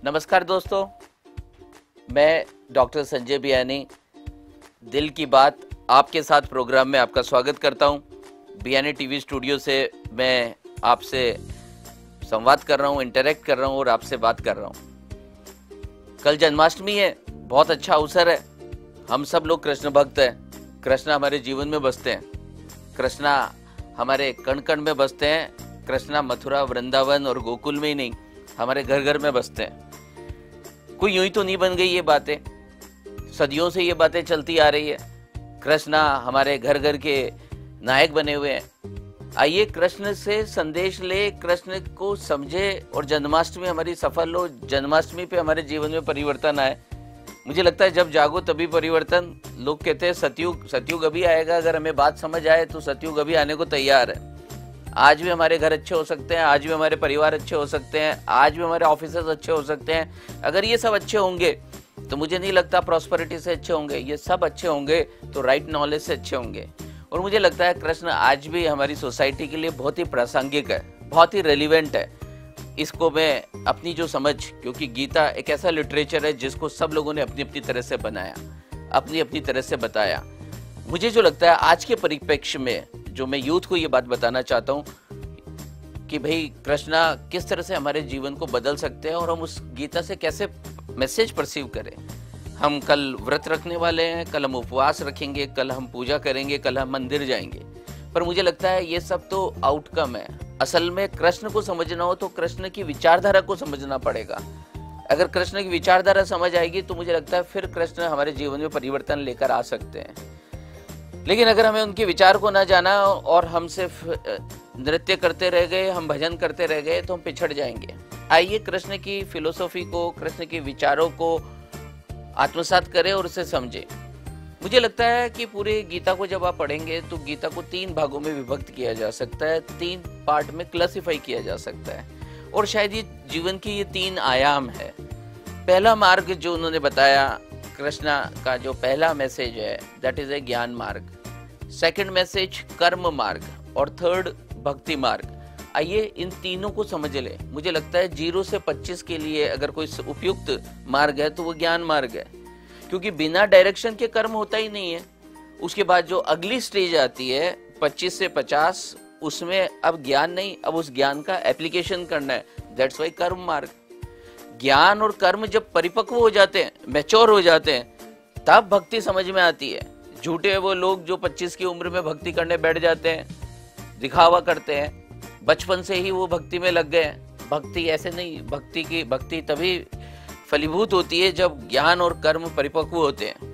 नमस्कार दोस्तों, मैं डॉक्टर संजय बियानी दिल की बात आपके साथ प्रोग्राम में आपका स्वागत करता हूं। बियानी टीवी स्टूडियो से मैं आपसे संवाद कर रहा हूं, इंटरेक्ट कर रहा हूं और आपसे बात कर रहा हूं। कल जन्माष्टमी है, बहुत अच्छा अवसर है। हम सब लोग कृष्ण भक्त हैं। कृष्ण हमारे जीवन में बसते हैं, कृष्णा हमारे कण कण में बसते हैं। कृष्णा मथुरा, वृंदावन और गोकुल में ही नहीं, हमारे घर घर में बसते हैं। कोई यूं ही तो नहीं बन गई ये बातें, सदियों से ये बातें चलती आ रही है। कृष्णा हमारे घर घर के नायक बने हुए हैं। आइए कृष्ण से संदेश ले, कृष्ण को समझे और जन्माष्टमी हमारी सफल हो। जन्माष्टमी पे हमारे जीवन में परिवर्तन आए। मुझे लगता है जब जागो तभी परिवर्तन। लोग कहते हैं सतयुग अभी आएगा। अगर हमें बात समझ आए तो सतयुग अभी आने को तैयार है। आज भी हमारे घर अच्छे हो सकते हैं, आज भी हमारे परिवार अच्छे हो सकते हैं, आज भी हमारे ऑफिसर्स अच्छे हो सकते हैं। अगर ये सब अच्छे होंगे तो मुझे नहीं लगता प्रॉस्पेरिटी से अच्छे होंगे। ये सब अच्छे होंगे तो राइट नॉलेज से अच्छे होंगे। और मुझे लगता है कृष्ण आज भी हमारी सोसाइटी के लिए बहुत ही प्रासंगिक है, बहुत ही रेलिवेंट है। इसको मैं अपनी जो समझ, क्योंकि गीता एक ऐसा लिटरेचर है जिसको सब लोगों ने अपनी अपनी तरह से बनाया, अपनी अपनी तरह से बताया। मुझे जो लगता है आज के परिप्रेक्ष्य में जो मैं यूथ को ये बात बताना चाहता हूँ कि भाई कृष्णा किस तरह से हमारे जीवन को बदल सकते हैं और हम उस गीता से कैसे मैसेज परसीव करें। हम कल व्रत रखने वाले हैं, कल हम उपवास रखेंगे, कल हम पूजा करेंगे, कल हम मंदिर जाएंगे। पर मुझे लगता है ये सब तो आउटकम है। असल में कृष्ण को समझना हो तो कृष्ण की विचारधारा को समझना पड़ेगा। अगर कृष्ण की विचारधारा समझ आएगी तो मुझे लगता है फिर कृष्ण हमारे जीवन में परिवर्तन लेकर आ सकते हैं। लेकिन अगर हमें उनके विचार को ना जाना और हम सिर्फ नृत्य करते रह गए, हम भजन करते रह गए, तो हम पिछड़ जाएंगे। आइए कृष्ण की फिलोसॉफी को, कृष्ण के विचारों को आत्मसात करें और उसे समझें। मुझे लगता है कि पूरे गीता को जब आप पढ़ेंगे तो गीता को 3 भागों में विभक्त किया जा सकता है, 3 पार्ट में क्लासिफाई किया जा सकता है। और शायद ये जीवन की ये 3 आयाम है। पहला मार्ग जो उन्होंने बताया, कृष्णा का जो पहला मैसेज है, दैट इज ए ज्ञान मार्ग। सेकंड मैसेज कर्म मार्ग और थर्ड भक्ति मार्ग। आइए इन तीनों को समझ ले। मुझे लगता है 0 से 25 के लिए अगर कोई उपयुक्त मार्ग है तो वो ज्ञान मार्ग है, क्योंकि बिना डायरेक्शन के कर्म होता ही नहीं है। उसके बाद जो अगली स्टेज आती है 25 से 50, उसमें अब ज्ञान नहीं, अब उस ज्ञान का एप्लीकेशन करना है। दैट्स वाई कर्म मार्ग। ज्ञान और कर्म जब परिपक्व हो जाते हैं, मैच्योर हो जाते हैं, तब भक्ति समझ में आती है। झूठे वो लोग जो 25 की उम्र में भक्ति करने बैठ जाते हैं, दिखावा करते हैं, बचपन से ही वो भक्ति में लग गए हैं। भक्ति ऐसे नहीं, भक्ति तभी फलीभूत होती है जब ज्ञान और कर्म परिपक्व होते हैं।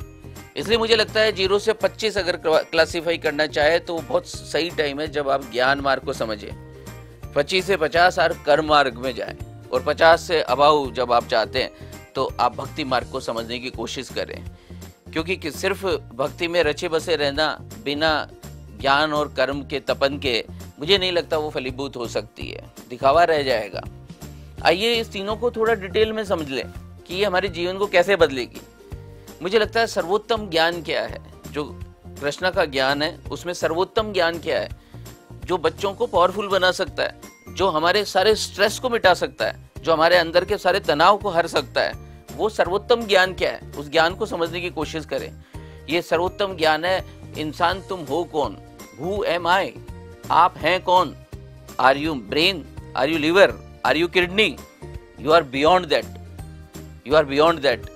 इसलिए मुझे लगता है 0 से 25 अगर क्लासिफाई करना चाहे तो बहुत सही टाइम है जब आप ज्ञान मार्ग को समझें। 25 से 50 और कर्म मार्ग में जाएं, और 50 से अबाउ जब आप चाहते हैं तो आप भक्ति मार्ग को समझने की कोशिश करें। क्योंकि सिर्फ भक्ति में रचे बसे रहना बिना ज्ञान और कर्म के, तपन के, मुझे नहीं लगता वो फलीभूत हो सकती है, दिखावा रह जाएगा। आइए इस तीनों को थोड़ा डिटेल में समझ लें कि ये हमारे जीवन को कैसे बदलेगी। मुझे लगता है सर्वोत्तम ज्ञान क्या है, जो कृष्ण का ज्ञान है उसमें सर्वोत्तम ज्ञान क्या है, जो बच्चों को पावरफुल बना सकता है, जो हमारे सारे स्ट्रेस को मिटा सकता है, जो हमारे अंदर के सारे तनाव को हर सकता है। वो सर्वोत्तम ज्ञान क्या है, उस ज्ञान को समझने की कोशिश करें। ये सर्वोत्तम ज्ञान है, इंसान तुम हो कौन, हु एम आई, आप हैं कौन, are you brain, are you liver, are you kidney, you are beyond that, you are beyond that.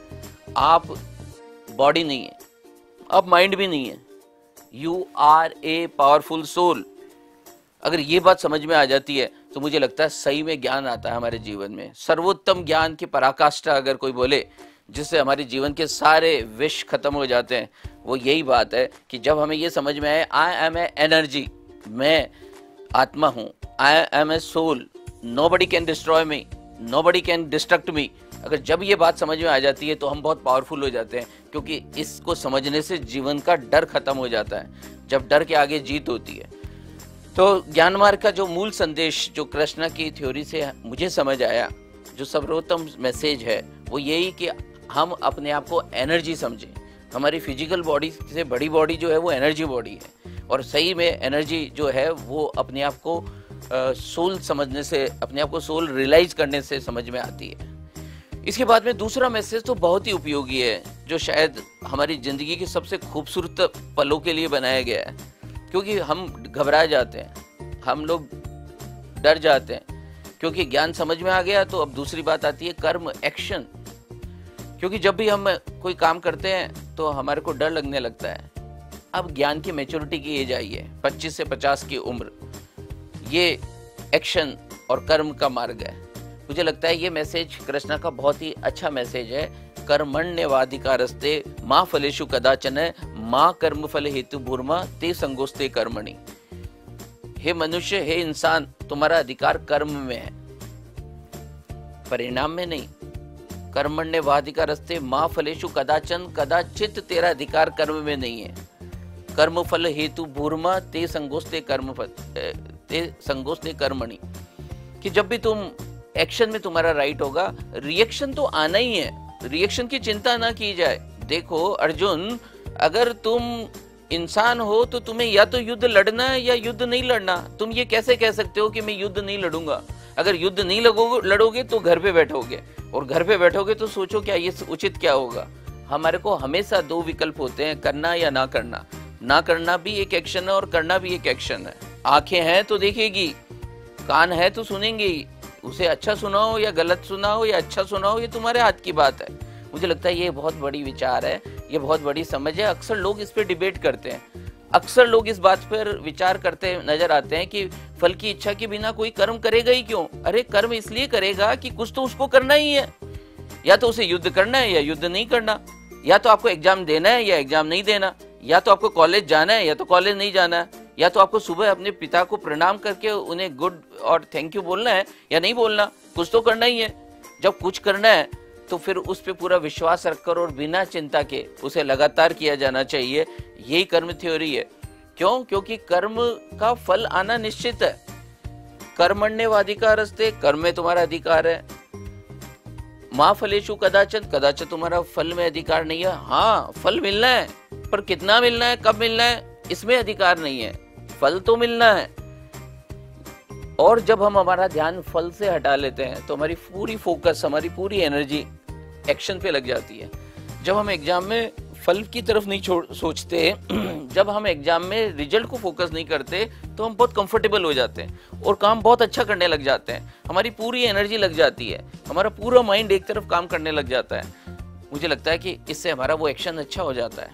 आप बॉडी नहीं है, अब माइंड भी नहीं है, you are a powerful soul. अगर ये बात समझ में आ जाती है तो मुझे लगता है सही में ज्ञान आता है हमारे जीवन में। सर्वोत्तम ज्ञान की पराकाष्ठा अगर कोई बोले, जिससे हमारे जीवन के सारे विष खत्म हो जाते हैं, वो यही बात है कि जब हमें ये समझ में आए, आई एम ए एनर्जी, मैं आत्मा हूँ, I am a soul, nobody can destroy me, nobody can destruct me. अगर जब ये बात समझ में आ जाती है तो हम बहुत पावरफुल हो जाते हैं, क्योंकि इसको समझने से जीवन का डर खत्म हो जाता है। जब डर के आगे जीत होती है तो ज्ञान मार्ग का जो मूल संदेश, जो कृष्ण की थ्योरी से मुझे समझ आया, जो सर्वोत्तम मैसेज है, वो यही कि हम अपने आप को एनर्जी समझें। हमारी फिजिकल बॉडी से बड़ी बॉडी जो है वो एनर्जी बॉडी है, और सही में एनर्जी जो है वो अपने आप को सोल समझने से, अपने आप को सोल रियलाइज करने से समझ में आती है। इसके बाद में दूसरा मैसेज तो बहुत ही उपयोगी है, जो शायद हमारी जिंदगी के सबसे खूबसूरत पलों के लिए बनाया गया है, क्योंकि हम घबरा जाते हैं, हम लोग डर जाते हैं, क्योंकि ज्ञान समझ में आ गया। तो अब दूसरी बात आती है कर्म, एक्शन। क्योंकि जब भी हम कोई काम करते हैं तो हमारे को डर लगने लगता है। अब ज्ञान की मैच्योरिटी की एज आई है, 25 से 50 की उम्र, ये एक्शन और कर्म का मार्ग है। मुझे लगता है ये मैसेज कृष्णा का बहुत ही अच्छा मैसेज है। कर्मण्येवाधिकारस्ते मा फलेषु कदाचन मा कर्म फल हेतु भूर्मा ते संगोस्ते कर्मणि। हे मनुष्य, हे इंसान, तुम्हारा अधिकार कर्म में है, परिणाम में नहीं। कर्मण्येवाधिकारस्ते मा फलेषु कदाचन, कदाचित तेरा अधिकार कर्म में नहीं है। कर्म फल हेतु भूर्मा ते संगोस्ते कर्मणि, कि जब भी तुम एक्शन में तुम्हारा राइट होगा, रिएक्शन तो आना ही है, रिएक्शन की चिंता ना की जाए। देखो अर्जुन, अगर तुम इंसान हो तो तुम्हें या तो युद्ध लड़ना है या युद्ध नहीं लड़ना। तुम ये कैसे कह सकते हो कि मैं युद्ध नहीं लड़ूंगा? अगर युद्ध नहीं लड़ोगे तो घर पे बैठोगे, और घर पे बैठोगे तो सोचो क्या ये उचित क्या होगा। हमारे को हमेशा दो विकल्प होते हैं, करना या ना करना। ना करना भी एक एक्शन है और करना भी एक एक्शन है। आंखें हैं तो देखेगी, कान है तो सुनेंगी, उसे अच्छा सुनाओ या गलत सुनाओ या अच्छा सुनाओ, ये तुम्हारे हाथ की बात है। मुझे लगता है ये बहुत बड़ी विचार है, ये बहुत बड़ी समझ है। अक्सर लोग इस पे डिबेट करते हैं, अक्सर लोग इस बात पर विचार करते नजर आते हैं कि फल की इच्छा के बिना कोई कर्म करेगा ही क्यों? अरे कर्म इसलिए करेगा कि कुछ तो उसको करना ही है, या तो उसे युद्ध करना है या युद्ध नहीं करना, या तो आपको एग्जाम देना है या एग्जाम नहीं देना, या तो आपको कॉलेज जाना है या तो कॉलेज नहीं जाना है, या तो आपको सुबह अपने पिता को प्रणाम करके उन्हें गुड और थैंक यू बोलना है या नहीं बोलना, कुछ तो करना ही है। जब कुछ करना है तो फिर उस पे पूरा विश्वास रखकर और बिना चिंता के उसे लगातार किया जाना चाहिए। यही कर्म थ्योरी है। क्यों? क्योंकि कर्म का फल आना निश्चित है। कर्मण्येवाधिकारस्ते, कर्म में तुम्हारा अधिकार है। मां फलेषु कदाचन, कदाचित तुम्हारा फल में अधिकार नहीं है। हाँ, फल मिलना है, पर कितना मिलना है, कब मिलना है, इसमें अधिकार नहीं है। फल तो मिलना है। और जब हम हमारा ध्यान फल से हटा लेते हैं तो हमारी पूरी फोकस, हमारी पूरी एनर्जी एक्शन पे लग जाती है। जब हम एग्जाम में फल की तरफ नहीं सोचते, जब हम एग्जाम में रिजल्ट को फोकस नहीं करते, तो हम बहुत कंफर्टेबल हो जाते हैं और काम बहुत अच्छा करने लग जाते हैं। हमारी पूरी एनर्जी लग जाती है, हमारा पूरा माइंड एक तरफ काम करने लग जाता है। मुझे लगता है कि इससे हमारा वो एक्शन अच्छा हो जाता है।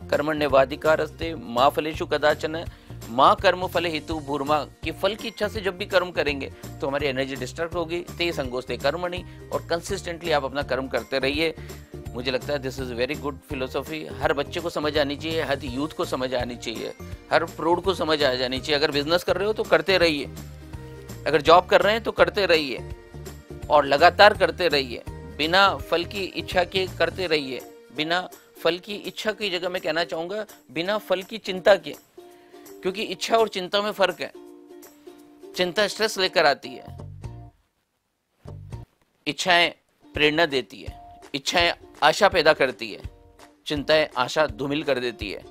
कर्मण्येवाधिकारस्ते मा फलेषु कदाचन माँ कर्म फल हेतु भूर्मा, कि फल की इच्छा से जब भी कर्म करेंगे तो हमारी एनर्जी डिस्ट्रैक्ट होगी। ते संगोस्ते कर्मणि, और कंसिस्टेंटली आप अपना कर्म करते रहिए। मुझे लगता है this is very good philosophy. हर बच्चे को समझ आनी चाहिए, हर यूथ को समझ आनी चाहिए, हर प्रौढ़ को समझ आ जानी चाहिए। अगर बिजनेस कर रहे हो तो करते रहिए, अगर जॉब कर रहे हैं तो करते रहिए, और लगातार करते रहिए, बिना फल की इच्छा के करते रहिए। बिना फल की इच्छा की जगह मैं कहना चाहूंगा बिना फल की चिंता के, क्योंकि इच्छा और चिंता में फर्क है। चिंता स्ट्रेस लेकर आती है, इच्छाएं प्रेरणा देती है, इच्छाएं आशा पैदा करती है, चिंताएं आशा धूमिल कर देती है।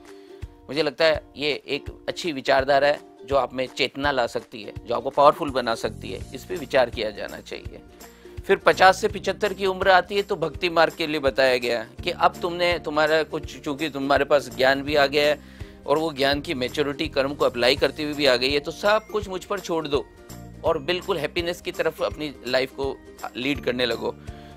मुझे लगता है ये एक अच्छी विचारधारा है जो आप में चेतना ला सकती है, जो आपको पावरफुल बना सकती है। इस पे विचार किया जाना चाहिए। फिर 50 से 75 की उम्र आती है तो भक्ति मार्ग के लिए बताया गया कि अब तुम्हारा कुछ, चूंकि तुम्हारे पास ज्ञान भी आ गया है और वो ज्ञान की मैच्योरिटी कर्म को अप्लाई करते हुए भी आ गई है, तो सब कुछ मुझ पर छोड़ दो और बिल्कुल हैप्पीनेस की तरफ अपनी लाइफ को लीड करने लगो।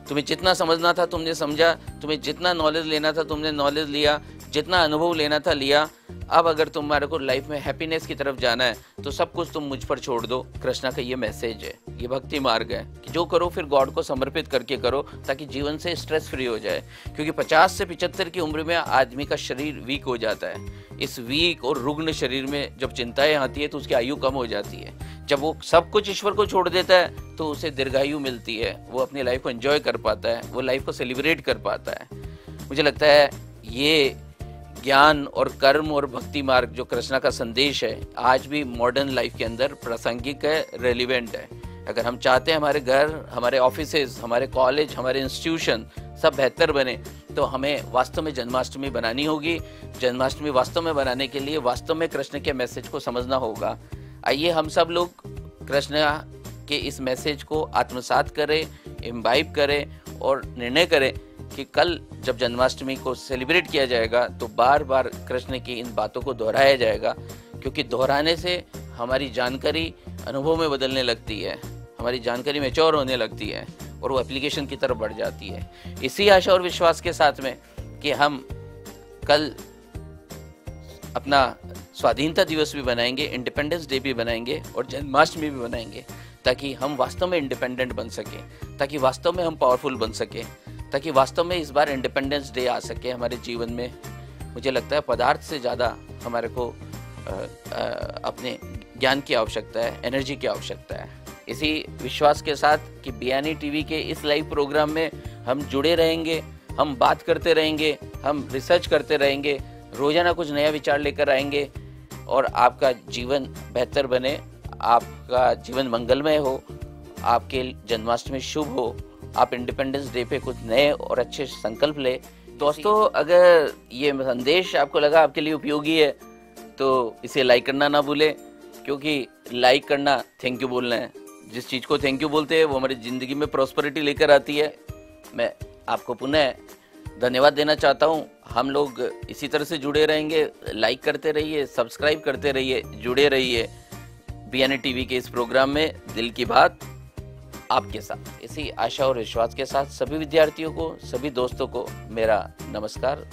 तुम्हें जितना समझना था तुमने समझा, तुम्हें जितना नॉलेज लेना था तुमने नॉलेज लिया, जितना अनुभव लेना था लिया। अब अगर तुम्हारे को लाइफ में हैप्पीनेस की तरफ जाना है तो सब कुछ तुम मुझ पर छोड़ दो। कृष्णा का ये मैसेज है, ये भक्ति मार्ग है कि जो करो फिर गॉड को समर्पित करके करो, ताकि जीवन से स्ट्रेस फ्री हो जाए। क्योंकि 50 से 75 की उम्र में आदमी का शरीर वीक हो जाता है। इस वीक और रुग्ण शरीर में जब चिंताएं आती है तो उसकी आयु कम हो जाती है। जब वो सब कुछ ईश्वर को छोड़ देता है तो उसे दीर्घायु मिलती है, वो अपनी लाइफ को एंजॉय कर पाता है, वो लाइफ को सेलिब्रेट कर पाता है। मुझे लगता है ये ज्ञान और कर्म और भक्ति मार्ग जो कृष्णा का संदेश है आज भी मॉडर्न लाइफ के अंदर प्रासंगिक है, रेलिवेंट है। अगर हम चाहते हैं हमारे घर, हमारे ऑफिसेज, हमारे कॉलेज, हमारे इंस्टीट्यूशन सब बेहतर बने, तो हमें वास्तव में जन्माष्टमी बनानी होगी। जन्माष्टमी वास्तव में बनाने के लिए वास्तव में कृष्ण के मैसेज को समझना होगा। आइए हम सब लोग कृष्ण के इस मैसेज को आत्मसात करें, इम्बाइब करें और निर्णय करें कि कल जब जन्माष्टमी को सेलिब्रेट किया जाएगा तो बार बार कृष्ण की इन बातों को दोहराया जाएगा, क्योंकि दोहराने से हमारी जानकारी अनुभव में बदलने लगती है, हमारी जानकारी मैच्योर होने लगती है और वो एप्लीकेशन की तरफ बढ़ जाती है। इसी आशा और विश्वास के साथ में कि हम कल अपना स्वाधीनता दिवस भी बनाएंगे, इंडिपेंडेंस डे भी बनाएंगे और जन्माष्टमी भी बनाएंगे, ताकि हम वास्तव में इंडिपेंडेंट बन सकें, ताकि वास्तव में हम पावरफुल बन सकें, ताकि वास्तव में इस बार इंडिपेंडेंस डे आ सके हमारे जीवन में। मुझे लगता है पदार्थ से ज़्यादा हमारे को अपने ज्ञान की आवश्यकता है, एनर्जी की आवश्यकता है। इसी विश्वास के साथ कि बीएनई टीवी के इस लाइव प्रोग्राम में हम जुड़े रहेंगे, हम बात करते रहेंगे, हम रिसर्च करते रहेंगे, रोजाना कुछ नया विचार लेकर आएंगे और आपका जीवन बेहतर बने, आपका जीवन मंगलमय हो, आपके जन्माष्टमी शुभ हो, आप इंडिपेंडेंस डे पे कुछ नए और अच्छे संकल्प ले। दोस्तों, अगर ये संदेश आपको लगा आपके लिए उपयोगी है तो इसे लाइक करना ना भूलें, क्योंकि लाइक करना थैंक यू बोलना है। जिस चीज़ को थैंक यू बोलते हैं वो हमारी ज़िंदगी में प्रॉस्पेरिटी लेकर आती है। मैं आपको पुनः धन्यवाद देना चाहता हूँ। हम लोग इसी तरह से जुड़े रहेंगे, लाइक करते रहिए, सब्सक्राइब करते रहिए, जुड़े रहिए बीएनई टीवी के इस प्रोग्राम में दिल की बात आपके साथ। इसी आशा और विश्वास के साथ सभी विद्यार्थियों को, सभी दोस्तों को मेरा नमस्कार।